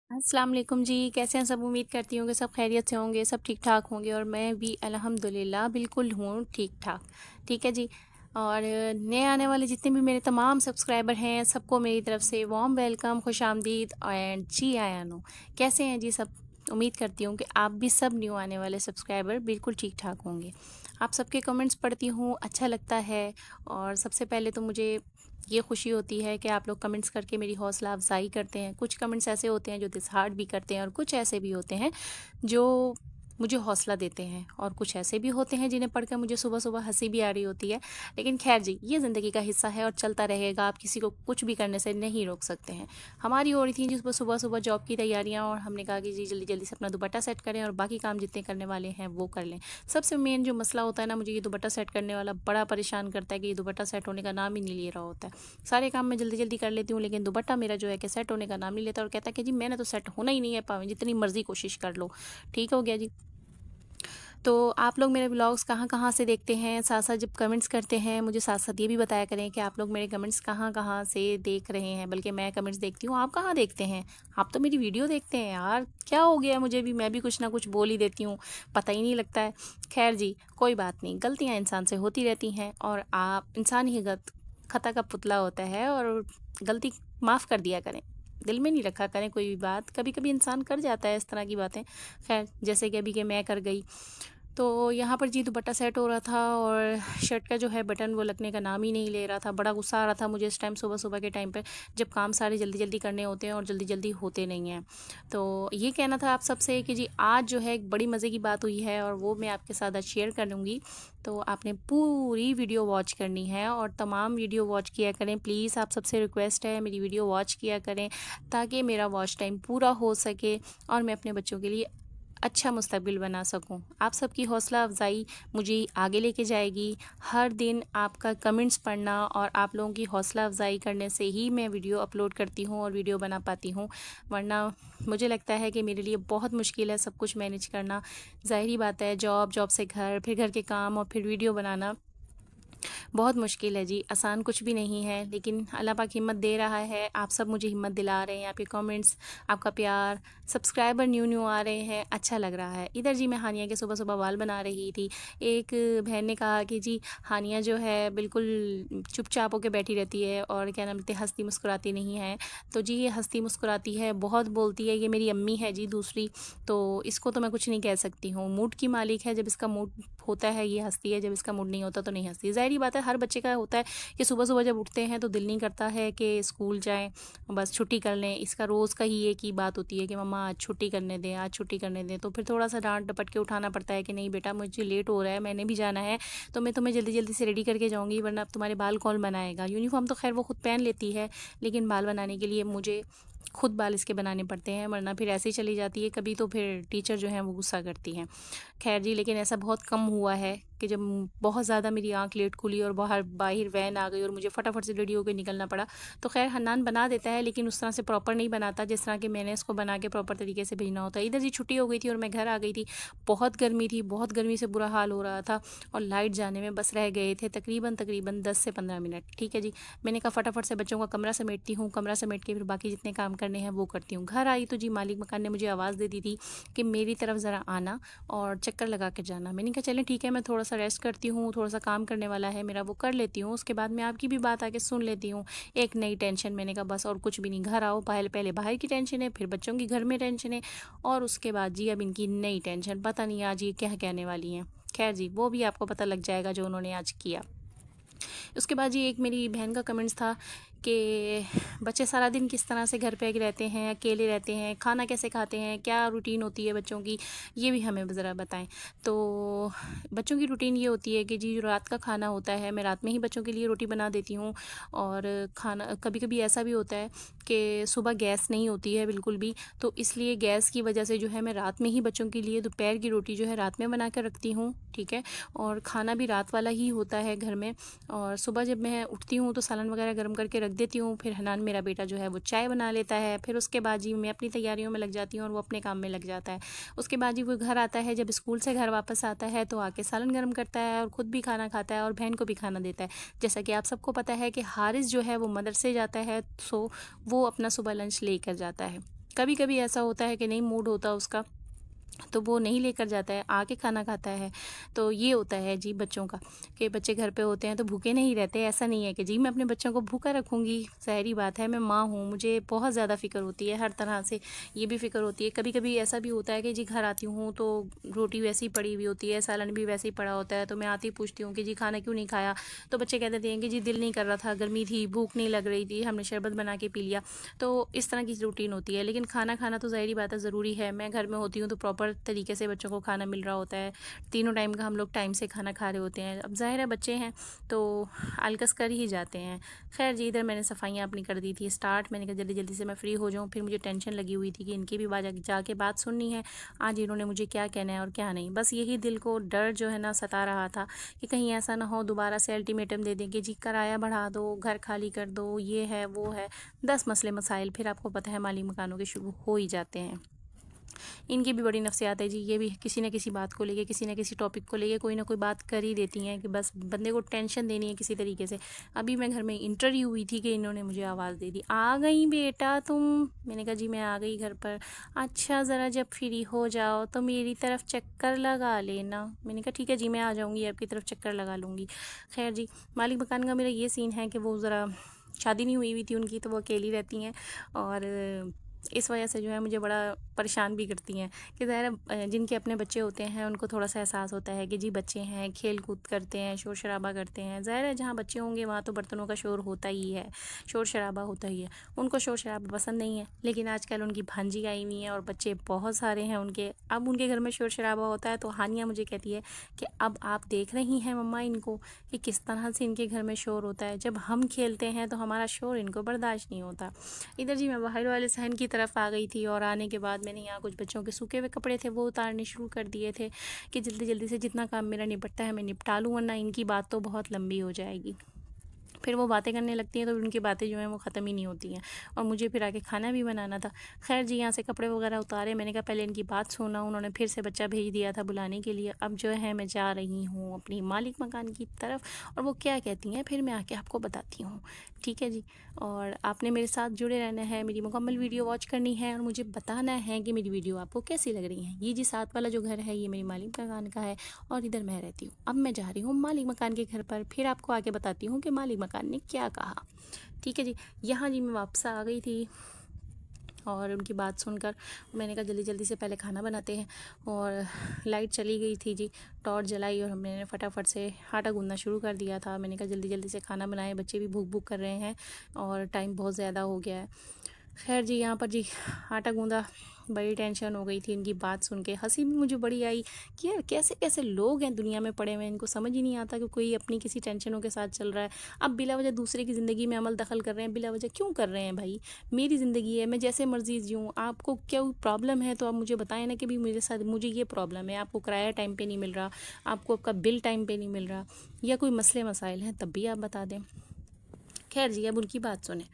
अस्सलाम वालेकुम जी, कैसे हैं सब? उम्मीद करती हूँ कि सब खैरियत से होंगे, सब ठीक-ठाक होंगे और मैं भी अल्हम्दुलिल्लाह बिल्कुल हूँ ठीक-ठाक। ठीक है जी। और नए आने वाले जितने भी मेरे तमाम सब्सक्राइबर हैं, सबको मेरी तरफ से वार्म वेलकम, खुशामदीद एंड जी आया नो। कैसे हैं जी सब? उम्मीद करती हूँ कि आप भी सब न्यू आने वाले सब्सक्राइबर बिल्कुल ठीक-ठाक होंगे। आप सबके कमेंट्स पढ़ती हूँ, अच्छा लगता है और सबसे पहले तो मुझे ये खुशी होती है कि आप लोग कमेंट्स करके मेरी हौसला अफ़ज़ाई करते हैं। कुछ कमेंट्स ऐसे होते हैं जो डिसहार्ट भी करते हैं और कुछ ऐसे भी होते हैं जो मुझे हौसला देते हैं और कुछ ऐसे भी होते हैं जिन्हें पढ़कर मुझे सुबह-सुबह हँसी भी आ रही होती है। लेकिन ख़ैर जी, ये ज़िंदगी का हिस्सा है और चलता रहेगा। आप किसी को कुछ भी करने से नहीं रोक सकते हैं। हमारी हो रही थी जिस सुबह-सुबह जॉब की तैयारियाँ और हमने कहा कि जी जल्दी-जल्दी से अपना दुपट्टा सेट करें और बाकी काम जितने करने वाले हैं वो कर लें। सबसे मेन जो मसला होता है ना, मुझे ये दुपट्टा सेट करने वाला बड़ा परेशान करता है कि ये दुपट्टा सेट होने का नाम ही नहीं ले रहा होता है। सारे काम मैं जल्दी-जल्दी कर लेती हूँ, लेकिन दुपट्टा मेरा जो है कि सेट होने का नाम नहीं लेता और कहता है कि जी मैंने तो सेट होना ही नहीं है, पावें जितनी मर्ज़ी कोशिश कर लो। ठीक हो गया जी। तो आप लोग मेरे व्लॉग्स कहाँ-कहाँ से देखते हैं? साथ-साथ जब कमेंट्स करते हैं, मुझे साथ-साथ ये भी बताया करें कि आप लोग मेरे कमेंट्स कहाँ-कहाँ से देख रहे हैं? बल्कि मैं कमेंट्स देखती हूँ, आप कहाँ देखते हैं? आप तो मेरी वीडियो देखते हैं यार, क्या हो गया मुझे भी? मैं भी कुछ ना कुछ बोल ही देती हूँ, पता ही नहीं लगता है। ख़ैर जी, कोई बात नहीं, गलतियाँ इंसान से होती रहती हैं और आप इंसान ही खता का पुतला होता है और गलती माफ़ कर दिया करें। दिल में नहीं रखा करें कोई भी बात, कभी-कभी इंसान कर जाता है इस तरह की बातें। ख़ैर, जैसे कि अभी कि मैं कर गई। तो यहाँ पर जी दुपट्टा सेट हो रहा था और शर्ट का जो है बटन वो लगने का नाम ही नहीं ले रहा था। बड़ा गुस्सा आ रहा था मुझे इस टाइम, सुबह-सुबह के टाइम पे, जब काम सारे जल्दी-जल्दी करने होते हैं और जल्दी-जल्दी होते नहीं हैं। तो ये कहना था आप सबसे कि जी आज जो है एक बड़ी मज़े की बात हुई है और वो मैं आपके साथ आज शेयर करूँगी। तो आपने पूरी वीडियो वॉच करनी है और तमाम वीडियो वॉच किया करें। प्लीज़ आप सबसे रिक्वेस्ट है, मेरी वीडियो वॉच किया करें ताकि मेरा वॉच टाइम पूरा हो सके और मैं अपने बच्चों के लिए अच्छा मुस्तकबिल बना सकूं। आप सबकी हौसला अफ़ज़ाई मुझे आगे लेके जाएगी। हर दिन आपका कमेंट्स पढ़ना और आप लोगों की हौसला अफ़ज़ाई करने से ही मैं वीडियो अपलोड करती हूँ और वीडियो बना पाती हूँ। वरना मुझे लगता है कि मेरे लिए बहुत मुश्किल है सब कुछ मैनेज करना। ज़ाहिर-सी बात है, जॉब, जॉब से घर, फिर घर के काम और फिर वीडियो बनाना बहुत मुश्किल है जी, आसान कुछ भी नहीं है, लेकिन अल्लाह पाक हिम्मत दे रहा है। आप सब मुझे हिम्मत दिला रहे हैं, आपके कमेंट्स, आपका प्यार, सब्सक्राइबर न्यू-न्यू आ रहे हैं, अच्छा लग रहा है। इधर जी मैं हानिया के सुबह-सुबह बाल बना रही थी। एक बहन ने कहा कि जी हानिया जो है बिल्कुल चुपचाप होके बैठी रहती है और क्या नाम लेते हैं, हँसती मुस्कुराती नहीं है। तो जी ये हँसती मुस्कुराती है, बहुत बोलती है, ये मेरी अम्मी है जी दूसरी, तो इसको तो मैं कुछ नहीं कह सकती हूँ। मूड की मालिक है, जब इसका मूड होता है ये हँसती है, जब इसका मूड नहीं होता तो नहीं हँसती। ज़ाहिर-सी बात है, हर बच्चे का होता है कि सुबह-सुबह जब उठते हैं तो दिल नहीं करता है कि स्कूल जाएँ, बस छुट्टी कर लें। इसका रोज़ का ही एक ही बात होती है कि मम्मा आज छुट्टी करने दें, आज छुट्टी करने दें। तो फिर थोड़ा-सा डाँट-डपट के उठाना पड़ता है कि नहीं बेटा मुझे लेट हो रहा है, मैंने भी जाना है, तो मैं तुम्हें जल्दी-जल्दी से रेडी करके जाऊँगी वरना अब तुम्हारे बाल कौन बनाएगा। यूनिफ़ॉर्म तो ख़ैर वो खुद पहन लेती है, लेकिन बाल बनाने के लिए मुझे खुद बाल इसके बनाने पड़ते हैं, वरना फिर ऐसे ही चली जाती है कभी, तो फिर टीचर जो हैं वो गुस्सा करती हैं। ख़ैर जी, लेकिन ऐसा बहुत कम हुआ है कि जब बहुत ज़्यादा मेरी आँख लेट खुली और बाहर वैन आ गई और मुझे फटाफट से रेडी होके निकलना पड़ा। तो ख़ैर हन्नान बना देता है, लेकिन उस तरह से प्रॉपर नहीं बनाता जिस तरह कि मैंने इसको बना के प्रॉपर तरीके से भेजना होता है। इधर जी छुट्टी हो गई थी और मैं घर आ गई थी। बहुत गर्मी थी, बहुत गर्मी से बुरा हाल हो रहा था और लाइट जाने में बस रह गए थे तकरीबन 10 से 15 मिनट। ठीक है जी, मैंने कहा फटाफट से बच्चों का कमरा समेटती हूँ, कमरा समेट के फिर बाकी जितने काम करने हैं वो करती हूँ। घर आई तो जी मालिक मकान ने मुझे आवाज़ दे दी थी कि मेरी तरफ ज़रा आना और चक्कर लगा के जाना। मैंने कहा चलें ठीक है, मैं थोड़ा-सा रेस्ट करती हूँ, थोड़ा-सा काम करने वाला है मेरा वो कर लेती हूँ, उसके बाद मैं आपकी भी बात आके सुन लेती हूँ। एक नई टेंशन, मैंने कहा बस और कुछ भी नहीं, घर आओ पहले पहले बाहर की टेंशन है, फिर बच्चों की घर में टेंशन है और उसके बाद जी अब इनकी नई टेंशन, पता नहीं आज ये क्या कहने वाली हैं। खैर जी, वो भी आपको पता लग जाएगा जो उन्होंने आज किया। उसके बाद जी एक मेरी बहन का कमेंट्स था कि बच्चे सारा दिन किस तरह से घर पे रहते हैं, अकेले रहते हैं, खाना कैसे खाते हैं, क्या रूटीन होती है बच्चों की, ये भी हमें ज़रा बताएं। तो बच्चों की रूटीन ये होती है कि जी जो रात का खाना होता है, मैं रात में ही बच्चों के लिए रोटी बना देती हूँ और खाना कभी-कभी ऐसा भी होता है कि सुबह गैस नहीं होती है बिल्कुल भी, तो इसलिए गैस की वजह से जो है मैं रात में ही बच्चों के लिए दोपहर की रोटी जो है रात में बना कर रखती हूँ। ठीक है, और खाना भी रात वाला ही होता है घर में और सुबह जब मैं उठती हूँ तो सालन वगैरह गर्म करके रख देती हूँ। फिर हनान मेरा बेटा जो है वो चाय बना लेता है, फिर उसके बाद जी मैं अपनी तैयारियों में लग जाती हूँ और वो अपने काम में लग जाता है। उसके बाद जी वो घर आता है, जब स्कूल से घर वापस आता है तो आके सालन गर्म करता है और ख़ुद भी खाना खाता है और बहन को भी खाना देता है। जैसा कि आप सबको पता है कि हारिस जो है वो मदरसे जाता है, सो वो अपना सुबह लंच लेकर जाता है। कभी कभी ऐसा होता है कि नहीं मूड होता उसका, तो वो नहीं लेकर जाता है, आके खाना खाता है। तो ये होता है जी बच्चों का, कि बच्चे घर पे होते हैं तो भूखे नहीं रहते। ऐसा नहीं है कि जी मैं अपने बच्चों को भूखा रखूँगी, ज़ाहिर बात है, मैं माँ हूँ, मुझे बहुत ज़्यादा फ़िक्र होती है हर तरह से। ये भी फ़िक्र होती है, कभी कभी ऐसा भी होता है कि जी घर आती हूँ तो रोटी वैसी ही पड़ी हुई होती है, सालन भी वैसे ही पड़ा होता है, तो मैं आती पूछती हूँ कि जी खाना क्यों नहीं खाया, तो बच्चे कह देते हैं कि जी दिल नहीं कर रहा था, गर्मी थी, भूख नहीं लग रही थी, हमने शरबत बना के पी लिया। तो इस तरह की रूटीन होती है। लेकिन खाना खाना तो ज़ाहिर बात है ज़रूरी है। मैं घर में होती हूँ तो प्रॉपर तरीके से बच्चों को खाना मिल रहा होता है, तीनों टाइम का हम लोग टाइम से खाना खा रहे होते हैं। अब ज़ाहिर है बच्चे हैं तो आलकस कर ही जाते हैं। खैर जी, इधर मैंने सफाइयाँ अपनी कर दी थी स्टार्ट। मैंने कहा जल्दी जल्दी से मैं फ्री हो जाऊँ, फिर मुझे टेंशन लगी हुई थी कि इनकी भी जाके बात सुननी है, आज इन्होंने मुझे क्या कहना है और क्या नहीं। बस यही दिल को डर जो है ना सता रहा था कि कहीं ऐसा ना हो दोबारा से अल्टीमेटम दे दें कि जी किराया बढ़ा दो, घर खाली कर दो, ये है वो है, 10 मसले मसाइल फिर आपको पता है माली मकानों के शुरू हो ही जाते हैं। इनकी भी बड़ी नफ्सियात है जी, ये भी किसी न किसी बात को लेके, किसी न किसी टॉपिक को लेके कोई ना कोई बात कर ही देती हैं कि बस बंदे को टेंशन देनी है किसी तरीके से। अभी मैं घर में इंटरव्यू हुई थी कि इन्होंने मुझे आवाज़ दे दी, आ गई बेटा तुम। मैंने कहा जी मैं आ गई घर पर। अच्छा ज़रा जब फ्री हो जाओ तो मेरी तरफ चक्कर लगा लेना। मैंने कहा ठीक है जी मैं आ जाऊँगी, आपकी तरफ चक्कर लगा लूँगी। खैर जी, मालिक मकान का मेरा ये सीन है कि वो ज़रा शादी नहीं हुई थी उनकी, तो वो अकेली रहती हैं और इस वजह से जो है मुझे बड़ा परेशान भी करती हैं कि ज़ाहिर जिनके अपने बच्चे होते हैं उनको थोड़ा सा एहसास होता है कि जी बच्चे हैं, खेल कूद करते हैं, शोर शराबा करते हैं। ज़ाहिर है जहाँ बच्चे होंगे वहाँ तो बर्तनों का शोर होता ही है, शोर शराबा होता ही है। उनको शोर शराबा पसंद नहीं है, लेकिन आजकल उनकी भांजी आई हुई है और बच्चे बहुत सारे हैं उनके। अब उनके घर में शोर शराबा होता है तो हानिया मुझे कहती है कि अब आप देख रही हैं मम्मा इनको कि किस तरह से इनके घर में शोर होता है, जब हम खेलते हैं तो हमारा शोर इनको बर्दाश्त नहीं होता। इधर जी मैं बाहर वाले सहन की तरफ आ गई थी और आने के बाद मैंने यहाँ कुछ बच्चों के सूखे हुए कपड़े थे वो उतारने शुरू कर दिए थे कि जल्दी जल्दी से जितना काम मेरा निपटता है मैं निपटा लूँ, वरना इनकी बात तो बहुत लंबी हो जाएगी। फिर वो बातें करने लगती हैं तो उनकी बातें जो हैं वो ख़त्म ही नहीं होती हैं और मुझे फिर आके खाना भी बनाना था। खैर जी, यहाँ से कपड़े वगैरह उतारे, मैंने कहा पहले इनकी बात सुना। उन्होंने फिर से बच्चा भेज दिया था बुलाने के लिए। अब जो है मैं जा रही हूँ अपनी मालिक मकान की तरफ और वो क्या कहती हैं फिर मैं आके आपको बताती हूँ, ठीक है जी। और आपने मेरे साथ जुड़े रहना है, मेरी मुकम्मल वीडियो वॉच करनी है और मुझे बताना है कि मेरी वीडियो आपको कैसी लग रही है। ये जी साथ वाला जो घर है ये मेरी मालिक मकान का है और इधर मैं रहती हूँ। अब मैं जा रही हूँ मालिक मकान के घर पर, फिर आपको आगे बताती हूँ कि मालिक मकान ने क्या कहा, ठीक है जी। यहाँ जी मैं वापस आ गई थी और उनकी बात सुनकर मैंने कहा जल्दी जल्दी से पहले खाना बनाते हैं। और लाइट चली गई थी जी, टॉर्च जलाई और मैंने फटाफट से आटा गूंदना शुरू कर दिया था। मैंने कहा जल्दी जल्दी से खाना बनाएं, बच्चे भी भूख भूख कर रहे हैं और टाइम बहुत ज़्यादा हो गया है। खैर जी, यहाँ पर जी आटा गूंदा, बड़ी टेंशन हो गई थी इनकी बात सुन के। हंसी भी मुझे बड़ी आई कि यार कैसे कैसे लोग हैं दुनिया में पड़े हुए, इनको समझ ही नहीं आता कि कोई अपनी किसी टेंशनों के साथ चल रहा है। अब बिला वजह दूसरे की ज़िंदगी में अमल दखल कर रहे हैं, बिला वजह क्यों कर रहे हैं भाई? मेरी ज़िंदगी है, मैं जैसे मर्जी जीऊँ। आपको क्या प्रॉब्लम है तो आप मुझे बताएं ना कि भी मेरे साथ मुझे ये प्रॉब्लम है, आपको किराया टाइम पे नहीं मिल रहा, आपको आपका बिल टाइम पे नहीं मिल रहा, या कोई मसले मसाइल हैं तब भी आप बता दें। खैर जी, अब उनकी बात सुने।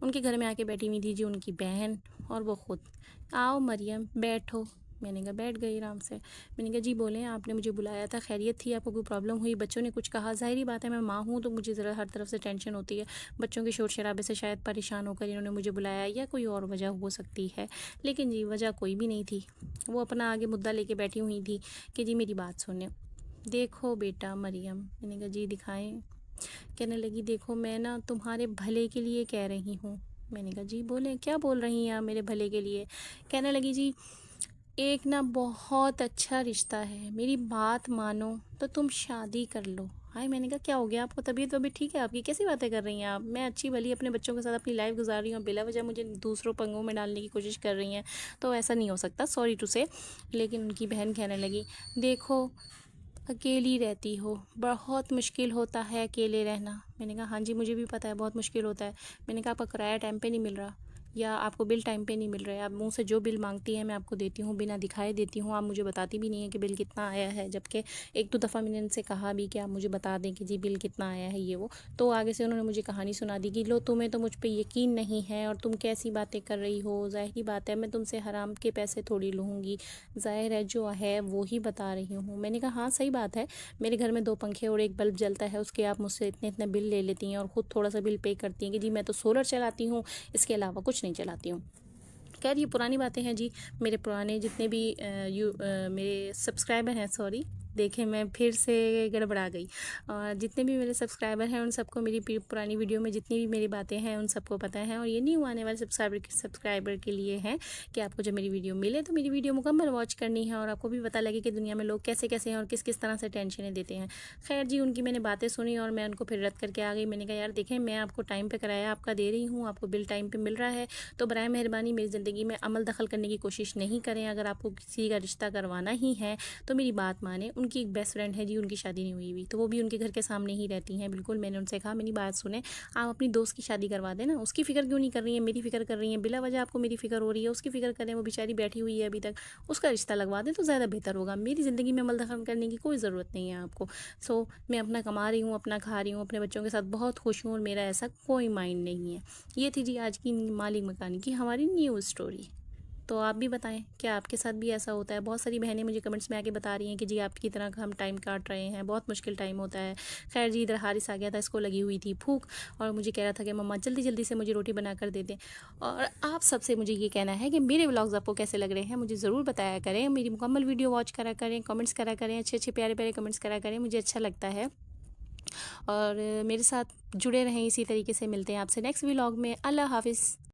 उनके घर में आके बैठी हुई थी जी उनकी बहन और वो खुद। आओ मरियम बैठो। मैंने कहा बैठ गई आराम से। मैंने कहा जी बोलें, आपने मुझे बुलाया था, खैरियत थी, आपको कोई प्रॉब्लम हुई, बच्चों ने कुछ कहा? ज़ाहिरी बात है मैं माँ हूँ तो मुझे ज़रा हर तरफ से टेंशन होती है। बच्चों के शोर शराबे से शायद परेशान होकर इन्होंने मुझे बुलाया या कोई और वजह हो सकती है, लेकिन जी वजह कोई भी नहीं थी। वो अपना आगे मुद्दा लेके बैठी हुई थी कि जी मेरी बात सुने। देखो बेटा मरियम। मैंने कहा जी दिखाएं। कहने लगी देखो मैं ना तुम्हारे भले के लिए कह रही हूँ। मैंने कहा जी बोले, क्या बोल रही हैं आप मेरे भले के लिए? कहने लगी जी एक ना बहुत अच्छा रिश्ता है, मेरी बात मानो तो तुम शादी कर लो। हाय, मैंने कहा क्या हो गया आपको, तबीयत वबीयत ठीक है आपकी, कैसी बातें कर रही हैं आप? मैं अच्छी भली अपने बच्चों के साथ अपनी लाइफ गुजार रही हूँ, बिला वजह मुझे दूसरों पंगों में डालने की कोशिश कर रही हैं, तो ऐसा नहीं हो सकता, सॉरी टू से। लेकिन उनकी बहन कहने लगी देखो अकेली रहती हो, बहुत मुश्किल होता है अकेले रहना। मैंने कहा हाँ जी मुझे भी पता है बहुत मुश्किल होता है। मैंने कहा आपका किराया टाइम पे नहीं मिल रहा या आपको बिल टाइम पे नहीं मिल रहा है, आप मुंह से जो बिल मांगती हैं मैं आपको देती हूँ, बिना दिखाए देती हूँ, आप मुझे बताती भी नहीं है कि बिल कितना आया है। जबकि एक दो दफ़ा मैंने इनसे कहा भी कि आप मुझे बता दें कि जी बिल कितना आया है ये वो, तो आगे से उन्होंने मुझे कहानी सुना दी कि लो तुम्हें तो मुझ पर यकीन नहीं है और तुम कैसी बातें कर रही हो, ज़ाहिर बात है मैं तुमसे हराम के पैसे थोड़ी लूँगी, ज़ाहिर है जो है वो ही बता रही हूँ। मैंने कहा हाँ सही बात है, मेरे घर में 2 पंखे और 1 बल्ब जलता है, उसके आप मुझसे इतने इतने बिल ले लेती हैं और ख़ुद थोड़ा सा बिल पे करती हैं कि जी मैं तो सोलर चलाती हूँ, इसके अलावा कुछ नहीं चलाती हूँ। खैर ये पुरानी बातें हैं जी। मेरे पुराने जितने भी मेरे सब्सक्राइबर हैं, सॉरी देखें मैं फिर से गड़बड़ा गई, और जितने भी मेरे सब्सक्राइबर हैं उन सबको मेरी पुरानी वीडियो में जितनी भी मेरी बातें हैं उन सबको पता है। और ये न्यू आने वाले सब्सक्राइबर के लिए है कि आपको जब मेरी वीडियो मिले तो मेरी वीडियो मुकम्मल वॉच करनी है और आपको भी पता लगे कि दुनिया में लोग कैसे कैसे हैं और किस किस तरह से टेंशनें देते हैं। खैर जी, उनकी मैंने बातें सुनी और मैं उनको फिर रद्द करके आ गई। मैंने कहा यार देखें, मैं आपको टाइम पर किराया आपका दे रही हूँ, आपको बिल टाइम पर मिल रहा है, तो बराए मेहरबानी मेरी ज़िंदगी में अमल दखल करने की कोशिश नहीं करें। अगर आपको किसी का रिश्ता करवाना ही है तो मेरी बात माने। उनकी एक बेस्ट फ्रेंड है जी, उनकी शादी नहीं हुई हुई, तो वो भी उनके घर के सामने ही रहती हैं। बिल्कुल मैंने उनसे कहा, मेरी बात सुने, आप अपनी दोस्त की शादी करवा देना, उसकी फ़िक्र क्यों नहीं कर रही हैं, मेरी फ़िक्र कर रही हैं, बिला वजह आपको मेरी फ़िक्र हो रही है, उसकी फ़िक्र करें, वो बेचारी बैठी हुई है अभी तक, उसका रिश्ता लगवा दें तो ज़्यादा बेहतर होगा। मेरी ज़िंदगी में अमल दखल करने की कोई ज़रूरत नहीं है आपको। सो मैं अपना कमा रही हूँ, अपना खा रही हूँ, अपने बच्चों के साथ बहुत खुश हूँ और मेरा ऐसा कोई माइंड नहीं है। ये थी जी आज की मालिक मकानी की हमारी न्यू स्टोरी। तो आप भी बताएं, क्या आपके साथ भी ऐसा होता है? बहुत सारी बहनें मुझे कमेंट्स में आके बता रही हैं कि जी आपकी तरह हम टाइम काट रहे हैं, बहुत मुश्किल टाइम होता है। खैर जी, इधर हारिस आ गया था, इसको लगी हुई थी भूख और मुझे कह रहा था कि मम्मा जल्दी जल्दी से मुझे रोटी बना कर दे दें। और आप सबसे मुझे ये कहना है कि मेरे व्लॉग्स आपको कैसे लग रहे हैं मुझे ज़रूर बताया करें, मेरी मुकम्मल वीडियो वॉच करा करें, कमेंट्स करा करें, अच्छे अच्छे प्यारे प्यारे कमेंट्स करा करें, मुझे अच्छा लगता है। और मेरे साथ जुड़े रहें इसी तरीके से। मिलते हैं आपसे नेक्स्ट व्लॉग में। अल्लाह हाफिज़।